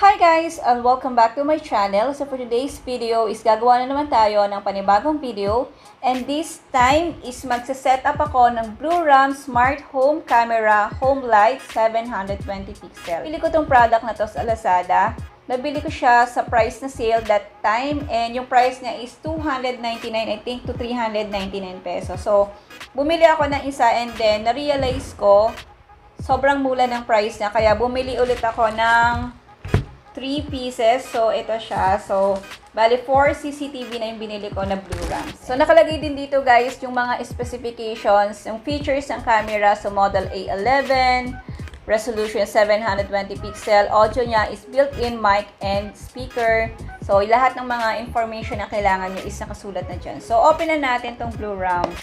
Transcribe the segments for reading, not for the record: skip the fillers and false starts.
Hi guys, and welcome back to my channel. So for today's video is gagawa na naman tayo ng panibagong video. And this time is magsa-set up ako ng Blurams Smart Home Camera Home Light 720 pixel. Pili ko tong product na to sa Lazada. Nabili ko siya sa price na sale that time. And yung price niya is 299 I think to 399 pesos. So bumili ako ng isa and then na-realize ko sobrang mura ng price niya. Kaya bumili ulit ako ng 3 pieces. So, ito siya. So, bali 4 CCTV na yung binili ko na Blurams. So, nakalagay din dito guys yung mga specifications, yung features ng camera. So, model A11, resolution 720 pixel, audio niya is built-in mic and speaker. So, lahat ng mga information na kailangan nyo is nakasulat na dyan. So, open na natin tong Blurams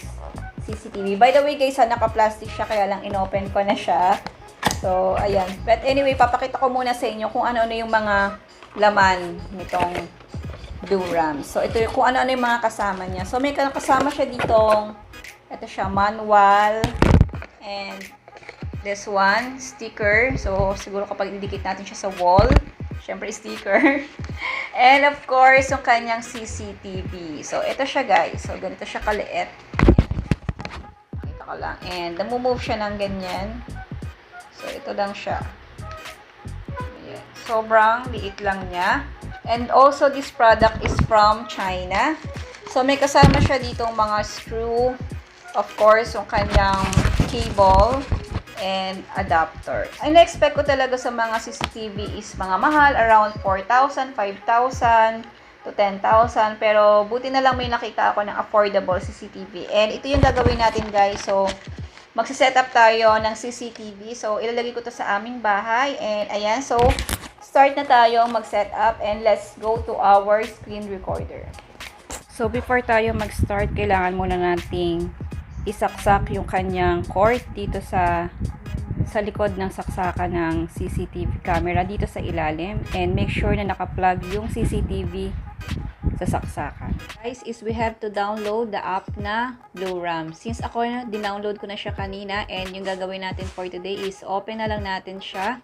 CCTV. By the way guys, naka-plastic siya kaya lang inopen ko na siya. So, ayan. But anyway, papakita ko muna sa inyo kung ano-ano yung mga laman nitong Blurams. So, ito yung kung ano-ano yung mga kasama niya. So, may kasama siya ditong, ito siya, manual, and this one, sticker. So, siguro kapag idikit natin siya sa wall, syempre sticker. And of course, yung kanyang CCTV. So, ito siya guys. So, ganito siya kaliit. Pakita ko lang. And, namumove siya ng ganyan. So, ito lang siya. Ayan. Sobrang liit lang niya. And also, this product is from China. So, may kasama siya dito mga screw. Of course, yung kanyang cable and adapter. Ang na-expect ko talaga sa mga CCTV is mga mahal. Around 4,000, 5,000 to 10,000. Pero, buti na lang may nakita ako ng affordable CCTV. And ito yung gagawin natin guys. So, magsiset up tayo ng CCTV. So, ilalagay ko to sa aming bahay. And, ayan. So, start na tayo mag-set up. And, let's go to our screen recorder. So, before tayo mag-start, kailangan muna nating isaksak yung kanyang cord dito sa likod ng saksakan ng CCTV camera dito sa ilalim. And, make sure na naka-plug yung CCTV sa saksakan. Guys, is we have to download the app na Blurams. Since ako na dinownload ko na siya kanina and yung gagawin natin for today is open na lang natin siya.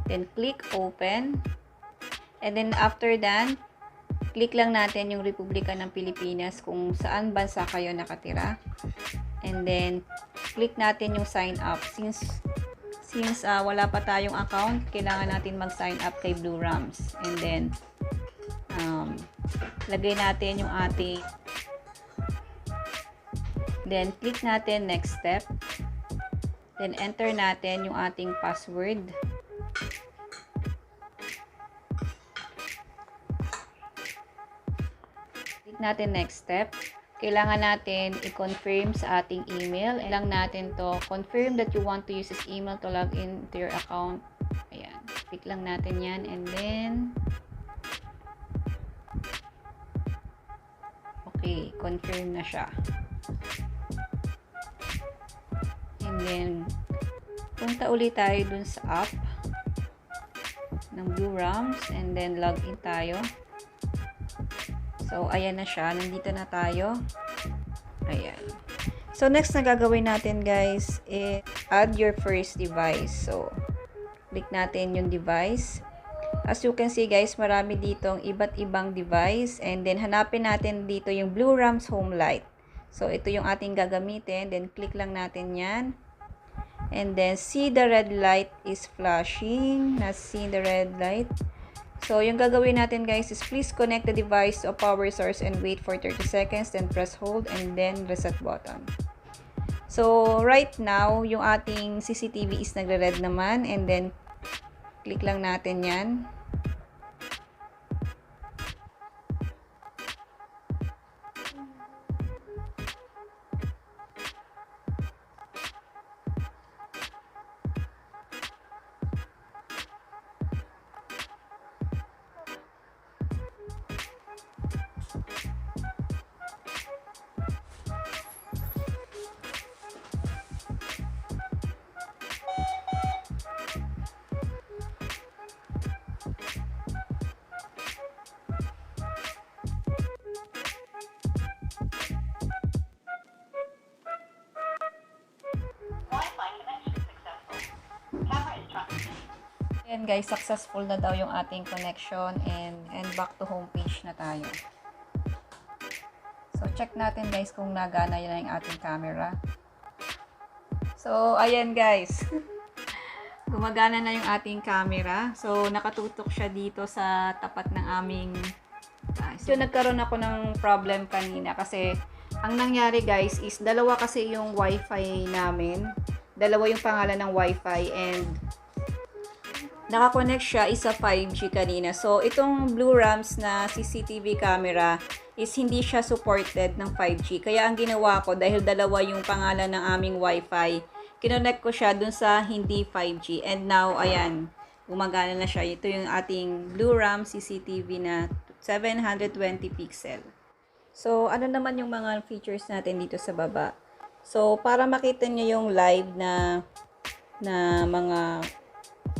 Then click open. And then after that, click lang natin yung Republika ng Pilipinas kung saan bansa kayo nakatira. And then click natin yung sign up. Since wala pa tayong account, kailangan natin mag-sign up kay Blurams. And then lagay natin yung ating, then click natin next step, then enter natin yung ating password, click natin next step. Kailangan natin i-confirm sa ating email. Kailangan natin to confirm that you want to use this email to log in to your account. Ayan, click lang natin yan and then okay, confirm na siya. And then, punta ulit tayo dun sa app ng Blurams and then login tayo. So, ayan na siya. Nandito na tayo. Ayan. So, next na gagawin natin guys is add your first device. So, click natin yung device. As you can see guys, marami ditong iba't ibang device. And then, hanapin natin dito yung Blurams Home Light. So, ito yung ating gagamitin. Then, click lang natin yan. And then, see the red light is flashing. See the red light. So, yung gagawin natin guys is please connect the device to a power source and wait for 30 seconds. Then, press hold and then reset button. So, right now, yung ating CCTV is nagre-red naman. And then, click lang natin yan. Ayan guys, successful na daw yung ating connection and back to home page na tayo. So, check natin guys kung nagana yun yung ating camera. So, ayan guys. Gumagana na yung ating camera. So, nakatutok siya dito sa tapat ng aming... So, nagkaroon ako ng problem kanina kasi ang nangyari guys is dalawa kasi yung wifi namin. Dalawa yung pangalan ng wifi and nakakonect siya isa 5G kanina. So, itong Blurams na CCTV camera is hindi siya supported ng 5G. Kaya ang ginawa ko, dahil dalawa yung pangalan ng aming wifi, kinonect ko siya dun sa hindi 5G. And now, ayan, gumagana na siya. Ito yung ating Blurams CCTV na 720 pixel. So, ano naman yung mga features natin dito sa baba? So, para makita nyo yung live na mga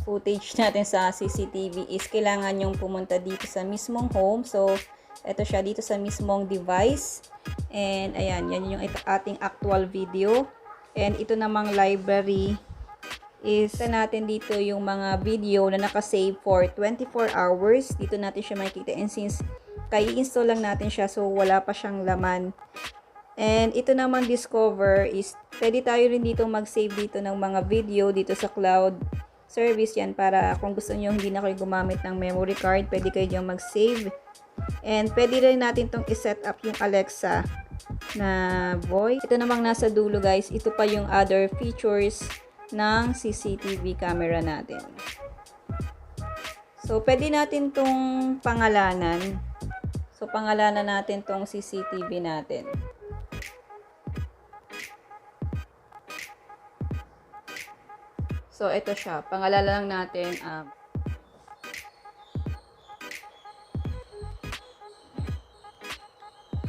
footage natin sa CCTV is kailangan yung pumunta dito sa mismong home. So, ito siya dito sa mismong device. And, ayan, yan yung ating actual video. And, ito namang library is natin dito yung mga video na nakasave for 24 hours. Dito natin siya makikita. And since kai-install lang natin siya, so wala pa siyang laman. And, ito naman discover is pwede tayo rin dito mag-save dito ng mga video dito sa cloud service yan para kung gusto nyo hindi na kayo gumamit ng memory card, pwede kayo dyan mag-save. And pwede rin natin itong iset up yung Alexa na voice. Ito namang nasa dulo guys, ito pa yung other features ng CCTV camera natin. So pwede natin itong pangalanan. So pangalanan natin itong CCTV natin. So, ito siya. Pangalala lang natin.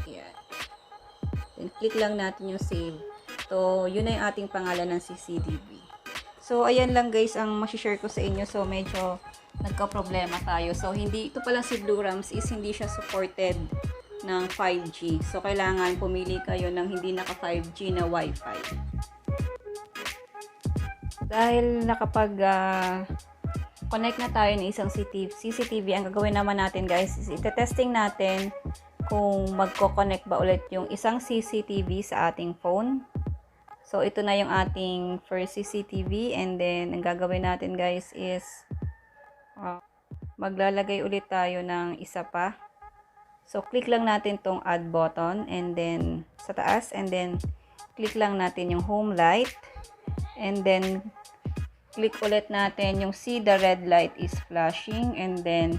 Ayan. Then, click lang natin yung save. So, yun na yung ating pangalan ng CCTV. So, ayan lang guys ang masishare ko sa inyo. So, medyo nagka-problema tayo. So, ito palang si Blurams is hindi siya supported ng 5G. So, kailangan pumili kayo ng hindi naka 5G na Wi-Fi. Dahil nakapag-connect na tayo ng isang CCTV, ang gagawin naman natin guys is ite-testing natin kung magko-connect ba ulit yung isang CCTV sa ating phone. So, ito na yung ating first CCTV and then ang gagawin natin guys is maglalagay ulit tayo ng isa pa. So, click lang natin tong add button and then sa taas and then click lang natin yung home light and then click ulit natin yung see the red light is flashing and then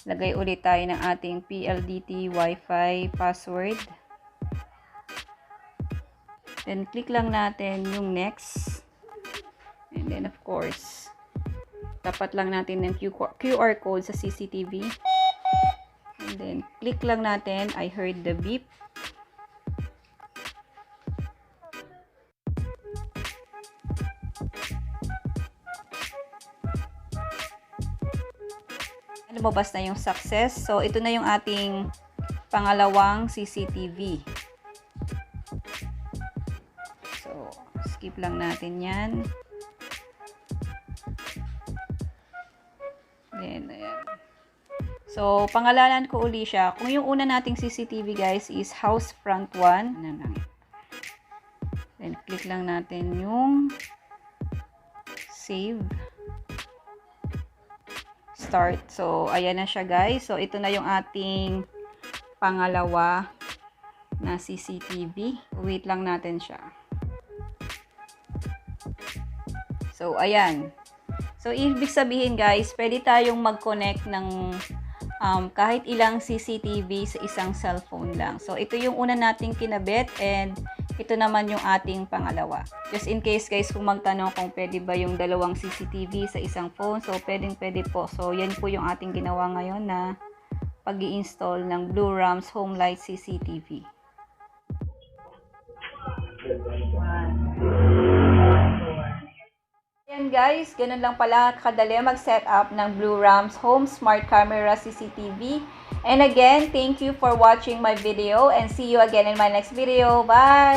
lagay ulit tayo ng ating PLDT Wi-Fi password. Then click lang natin yung next. And then of course, tapat lang natin ng QR code sa CCTV. And then click lang natin I heard the beep. Lumabas na yung success. So, ito na yung ating pangalawang CCTV. So, skip lang natin yan. Then, ayan. So, pangalanan ko uli siya. Kung yung una nating CCTV guys is house front 1. Then, click lang natin yung save. Start. So, ayan na siya guys. So, ito na yung ating pangalawa na CCTV. Wait lang natin siya. So, ayan. So, ibig sabihin guys, pwede tayong mag-connect ng kahit ilang CCTV sa isang cellphone lang. So, ito yung una nating kinabit and ito naman yung ating pangalawa. Just in case guys, kung magtanong kung pwede ba yung dalawang CCTV sa isang phone. So, pwede po. So, yan po yung ating ginawa ngayon na pag-i-install ng Blurams Home Light CCTV. Yan guys, ganun lang pala kadali mag-set up ng Blurams Home Smart Camera CCTV. And again, thank you for watching my video and see you again in my next video. Bye!